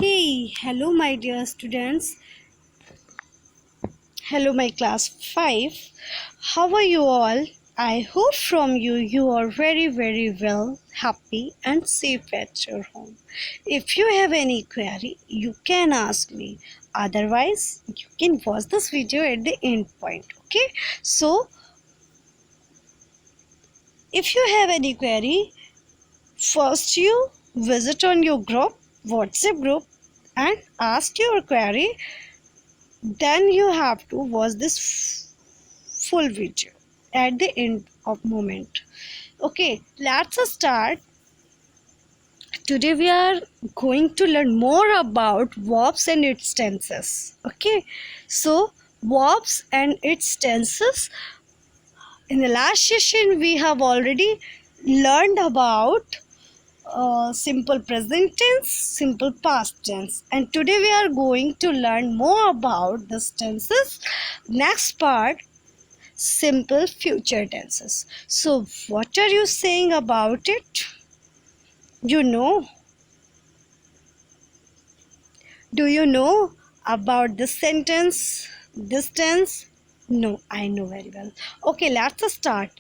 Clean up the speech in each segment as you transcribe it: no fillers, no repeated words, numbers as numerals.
Hey, hello, my dear students. Hello, my class 5. How are you all? I hope from you are very, very well, happy, and safe at your home. If you have any query, you can ask me. Otherwise, you can watch this video at the end point. Okay? So, if you have any query, first you visit on your group, WhatsApp group, and ask your query. Then you have to watch this full video at the end of moment. Okay, let's start. Today we are going to learn more about verbs and its tenses. Okay, so verbs and its tenses. In the last session we have already learned about simple present tense, simple past tense, and today we are going to learn more about these tenses. Next part, simple future tenses. So what are you saying about it? You know? Do you know about this sentence, this tense? No, I know very well. Okay, let's start.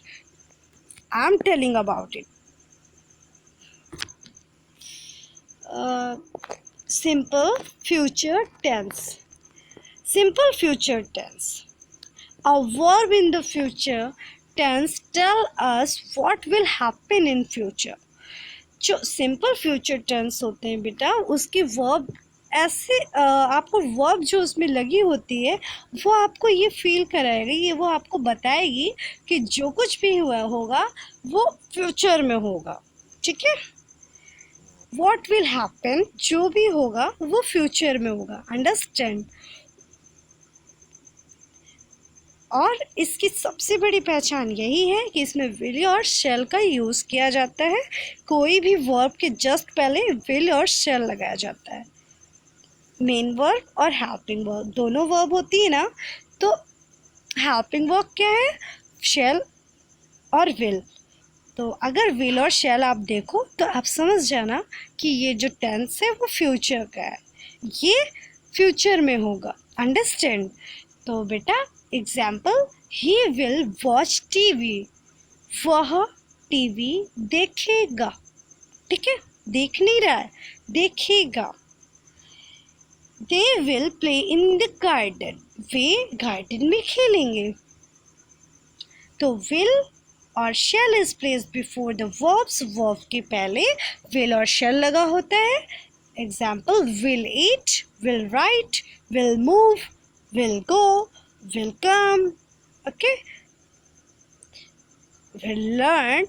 I'm telling about it. Uh, Simple future tense. Simple future tense. A verb in the future tense tell us what will happen in future. जो simple future tense होते हैं बेटा, उसकी verb ऐसे आपको verb जो उसमें लगी होती है वो आपको ये फील कराएगी, ये वो आपको बताएगी कि जो कुछ भी हुआ होगा वो फ्यूचर में होगा. ठीक है, व्हाट विल हैपन, जो भी होगा वो फ्यूचर में होगा. अंडरस्टैंड. और इसकी सबसे बड़ी पहचान यही है कि इसमें विल और शेल का यूज़ किया जाता है. कोई भी वर्ब के जस्ट पहले विल और शेल लगाया जाता है. मेन वर्ब और हेल्पिंग वर्ब दोनों वर्ब होती है ना, तो हेल्पिंग वर्ब क्या है? शेल और विल. तो अगर विल और शेल आप देखो तो आप समझ जाना कि ये जो टेंस है वो फ्यूचर का है, ये फ्यूचर में होगा. अंडरस्टैंड. तो बेटा example, he will watch TV, वह टीवी देखेगा. ठीक है, देख नहीं रहा है, देखेगा. They will play in the garden, वे गार्डन में खेलेंगे. तो विल और shall is place before the verbs. Verb के पहले विल और शेल लगा होता है. Example, will eat, will write, will move, will go, will come. Okay, will learn,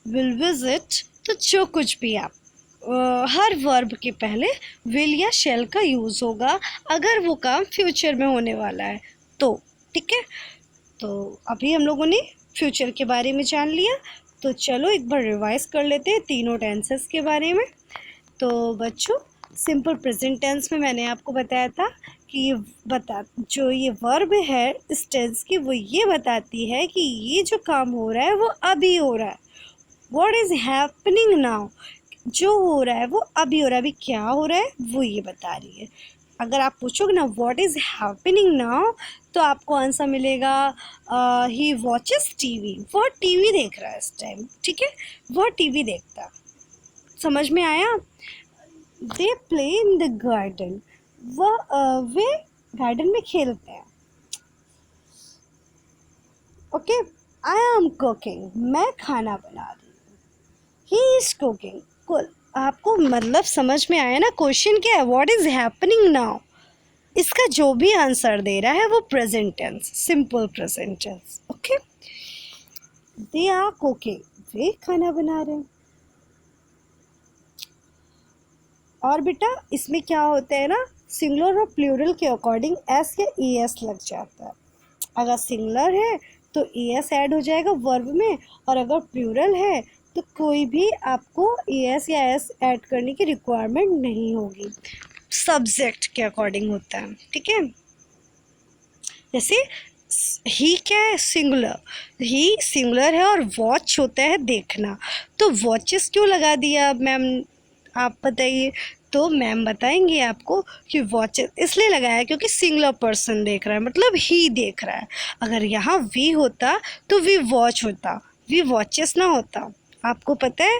will visit. तो जो कुछ भी आप हर वर्ब के पहले will या shall का यूज़ होगा अगर वो काम फ्यूचर में होने वाला है तो. ठीक है, तो अभी हम लोगों ने फ्यूचर के बारे में जान लिया. तो चलो एक बार रिवाइज कर लेते हैं तीनों टेंसेस के बारे में. तो बच्चों, सिंपल प्रेजेंट टेंस में मैंने आपको बताया था कि जो ये वर्ब है इस टेंस की, वो ये बताती है कि ये जो काम हो रहा है वो अभी हो रहा है. व्हाट इज़ हैपनिंग नाउ, जो हो रहा है वो अभी हो रहा है. अभी क्या हो रहा है वो ये बता रही है. अगर आप पूछोगे ना व्हाट इज़ हैपनिंग नाउ, तो आपको आंसर मिलेगा ही वॉचेस टीवी. वह टीवी देख रहा है इस टाइम. ठीक है, वह टीवी देखता है. समझ में आया? They play in the garden, वे गार्डन में खेलते हैं. ओके, आई एम कुकिंग, मैं खाना बना रही हूँ. He is cooking. कुल आपको मतलब समझ में आया ना? क्वेश्चन क्या है? What is happening now. इसका जो भी आंसर दे रहा है वो present tense, simple present tense. Okay, they are cooking, वे खाना बना रहे हैं. और बेटा इसमें क्या होता है ना, सिंगुलर और प्लूरल के अकॉर्डिंग एस या ई एस लग जाता है. अगर सिंगुलर है तो ई एस ऐड हो जाएगा वर्ब में, और अगर प्लूरल है तो कोई भी आपको ई एस या एस ऐड करने की रिक्वायरमेंट नहीं होगी. सब्जेक्ट के अकॉर्डिंग होता है. ठीक है, जैसे ही क्या है? सिंगुलर. ही सिंगुलर है और वॉच होता है देखना. तो वॉचेस क्यों लगा दिया मैम? आप बताइए। तो मैम बताएंगे आपको कि वॉचेस इसलिए लगाया क्योंकि सिंगुलर पर्सन देख रहा है, मतलब ही देख रहा है। अगर यहाँ वी होता तो वी वॉच होता, वी वॉचेस ना होता। आपको पता है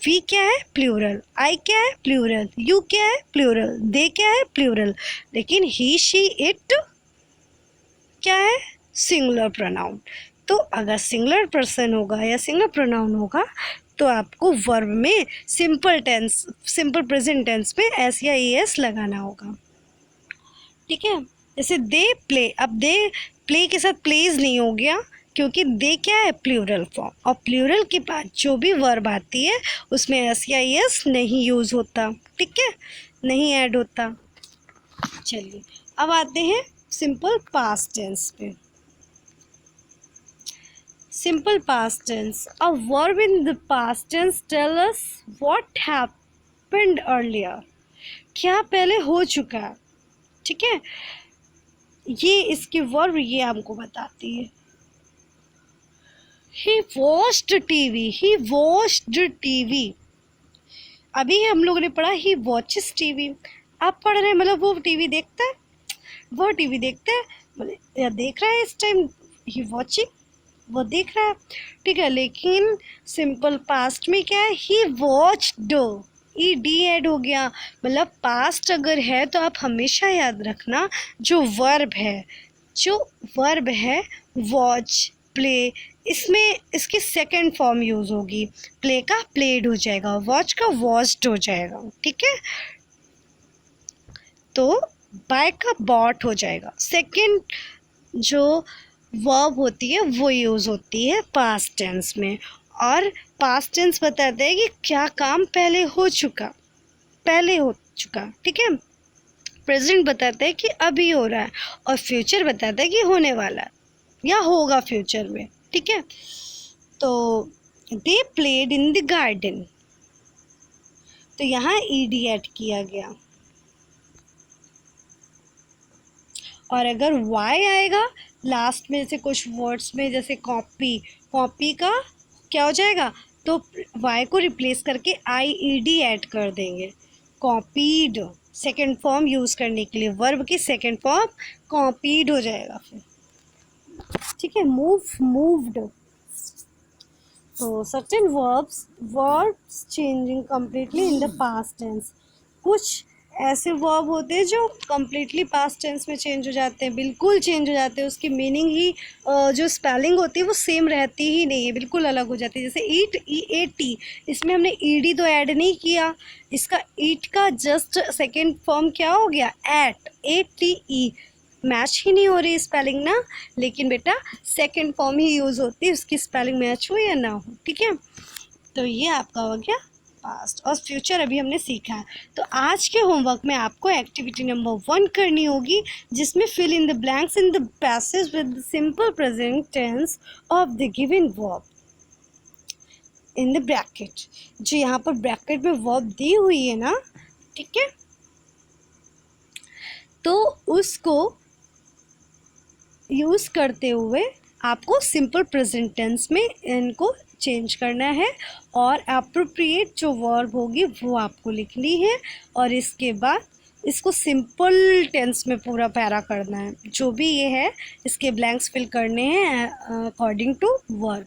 वी क्या है, प्लूरल, आई क्या है, प्लूरल, यू क्या है, प्लूरल, दे क्या है, प्लूरल, लेकिन ही शी इट क्या है, सिंगुलर प्रोनाउन। तो अगर सिंगुलर पर्सन होगा या सिंगुलर प्रोनाउन होगा तो आपको वर्ब में simple tense, simple present tense में एस या ई एस लगाना होगा। ठीक है, जैसे दे प्ले, अब दे प्ले के साथ प्लेज नहीं हो गया क्योंकि दे क्या है, प्लूरल फॉर्म, और प्लूरल के बाद जो भी वर्ब आती है उसमें एस या ई एस नहीं यूज़ होता। ठीक है, नहीं ऐड होता। चलिए अब आते हैं सिंपल पास्ट टेंस पे। Simple past tense. A verb in the past tense tell us what happened earlier. क्या पहले हो चुका है। ठीक है, ये इसकी वर्ब ये हमको बताती है। He watched TV. He watched TV. अभी हम लोगों ने पढ़ा he watches TV. आप पढ़ रहे हैं मतलब वो टीवी देखता है, वो टीवी देखता है मतलब या देख रहा है इस टाइम, ही वॉचिंग, वो देख रहा है। ठीक है, लेकिन सिंपल पास्ट में क्या है, ही वॉच्ड, ई डी ऐड हो गया। मतलब पास्ट अगर है तो आप हमेशा याद रखना जो वर्ब है वॉच, प्ले, इसमें इसकी सेकंड फॉर्म यूज़ होगी। प्ले का प्लेड हो जाएगा, वॉच का वॉच्ड हो जाएगा। ठीक है, तो बाय का बॉट हो जाएगा। सेकंड जो वर्ब होती है वो यूज़ होती है पास्ट टेंस में, और पास्ट टेंस बताते हैं कि क्या काम पहले हो चुका, ठीक है। प्रेजेंट बताते हैं कि अभी हो रहा है, और फ्यूचर बताता है कि होने वाला है या होगा फ्यूचर में। ठीक है, तो they played in the garden, तो यहाँ ईडी ऐड किया गया। और अगर वाई आएगा लास्ट में से कुछ वर्ड्स में, जैसे कॉपी, कॉपी का क्या हो जाएगा, तो वाई को रिप्लेस करके आई ई डी ऐड कर देंगे। कॉपीड सेकेंड फॉर्म यूज़ करने के लिए, वर्ब की सेकेंड फॉर्म कॉपीड हो जाएगा फिर। ठीक है, मूव, मूव्ड, तो certain verbs changing completely in the past tense. कुछ ऐसे वर्ब होते हैं जो कम्प्लीटली पास्ट टेंस में चेंज हो जाते हैं, बिल्कुल चेंज हो जाते हैं, उसकी मीनिंग ही जो स्पेलिंग होती है वो सेम रहती ही नहीं है, बिल्कुल अलग हो जाती है। जैसे ईट, ई ए टी, इसमें हमने ई डी तो ऐड नहीं किया, इसका ईट का जस्ट सेकेंड फॉर्म क्या हो गया, ate, A T E, match ही नहीं हो रही स्पेलिंग ना, लेकिन बेटा सेकेंड फॉर्म ही यूज़ होती है, उसकी स्पेलिंग मैच हो या ना हो। ठीक है, तो ये आपका हो गया पास्ट, और फ्यूचर अभी हमने सीखा है। तो आज के होमवर्क में आपको एक्टिविटी नंबर 1 करनी होगी, जिसमें fill in the blanks in the passage with the simple present tense of the given verb in the bracket. जो यहाँ पर ब्रैकेट में वर्ब दी हुई है ना, ठीक है, तो उसको यूज़ करते हुए आपको सिंपल प्रेजेंट टेंस में इनको चेंज करना है, और अप्रोप्रिएट जो वर्ब होगी वो आपको लिखनी है, और इसके बाद इसको सिंपल टेंस में पूरा पैरा करना है। जो भी ये है इसके ब्लैंक्स फिल करने हैं अकॉर्डिंग टू वर्ब।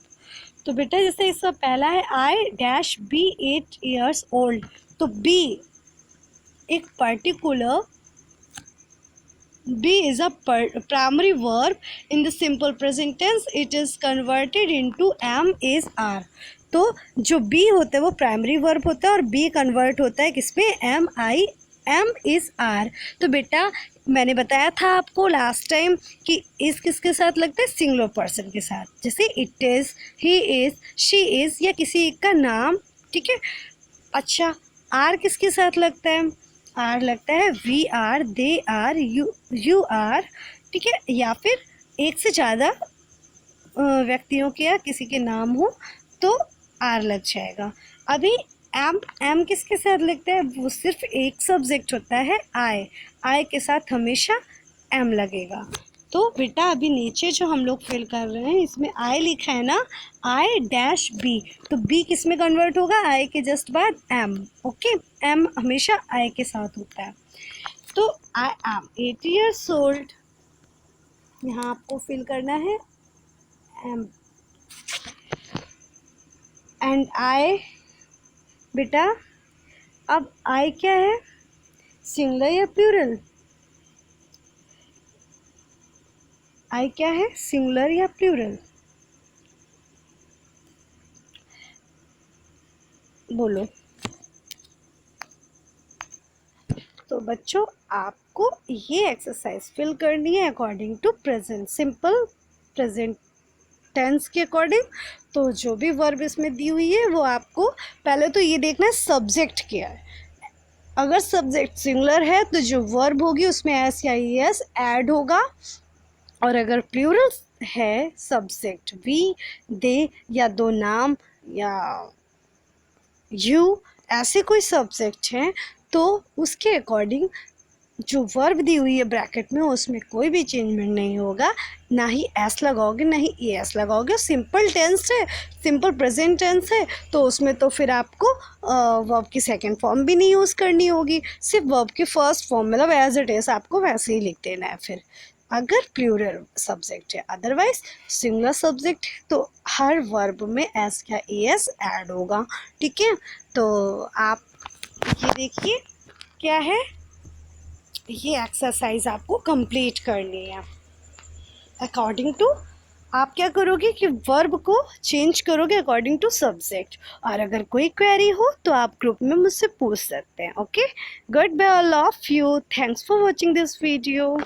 तो बेटा जैसे इसका पहला है I dash be 8 years old, तो बी एक particular, be is a primary verb in the simple present tense, it is converted into am is are। तो जो be होता है वो प्राइमरी वर्ब होता है, और be कन्वर्ट होता है किसमें, am I, am is are. तो बेटा मैंने बताया था आपको लास्ट टाइम कि इस किसके साथ लगता है, सिंगुलर पर्सन के साथ, जैसे it is, he is, she is, या किसी एक का नाम। ठीक है, अच्छा आर किसके साथ लगता है, आर लगता है we are, they are, you are. ठीक है, या फिर एक से ज़्यादा व्यक्तियों के या किसी के नाम हो तो आर लग जाएगा। अभी एम किसके साथ लगता है, वो सिर्फ एक सब्जेक्ट होता है आई, आई के साथ हमेशा एम लगेगा। तो बेटा अभी नीचे जो हम लोग फिल कर रहे हैं इसमें आई लिखा है ना, आई डैश बी, तो बी किस में कन्वर्ट होगा, आई के जस्ट बाद एम। ओके, एम हमेशा आई के साथ होता है। तो आई एम 8 years old, यहाँ आपको फिल करना है एम। एंड आई, बेटा अब आई क्या है, सिंगुलर या प्लूरल, आई क्या है, सिंगुलर या प्लूरल, बोलो। तो बच्चों आपको ये एक्सरसाइज फिल करनी है according to present simple, present tense के अकॉर्डिंग। तो जो भी वर्ब इसमें दी हुई है वो आपको पहले तो ये देखना है सब्जेक्ट क्या है। अगर सब्जेक्ट सिंगुलर है तो जो वर्ब होगी उसमें एस या ई एस ऐड होगा, और अगर प्लूरल है सब्जेक्ट वी, दे या दो नाम या यू, ऐसे कोई सब्जेक्ट हैं तो उसके अकॉर्डिंग जो वर्ब दी हुई है ब्रैकेट में उसमें कोई भी चेंजमेंट नहीं होगा, ना ही एस लगाओगे ना ही ई एस लगाओगे। सिंपल टेंस है, सिंपल प्रेजेंट टेंस है, तो उसमें तो फिर आपको वर्ब की सेकंड फॉर्म भी नहीं यूज़ करनी होगी, सिर्फ वर्ब की फर्स्ट फॉर्म मतलब एज इट इज़ आपको वैसे ही लिख देना है फिर, अगर प्लूरल सब्जेक्ट है। अदरवाइज सिंगुलर सब्जेक्ट है तो हर वर्ब में एस या ई एस ऐड होगा। ठीक है, तो आप ये देखिए क्या है, ये एक्सरसाइज आपको कंप्लीट करनी है। अकॉर्डिंग टू आप क्या करोगे कि वर्ब को चेंज करोगे अकॉर्डिंग टू सब्जेक्ट, और अगर कोई क्वेरी हो तो आप ग्रुप में मुझसे पूछ सकते हैं। Okay, goodbye all of you, thanks for watching this video.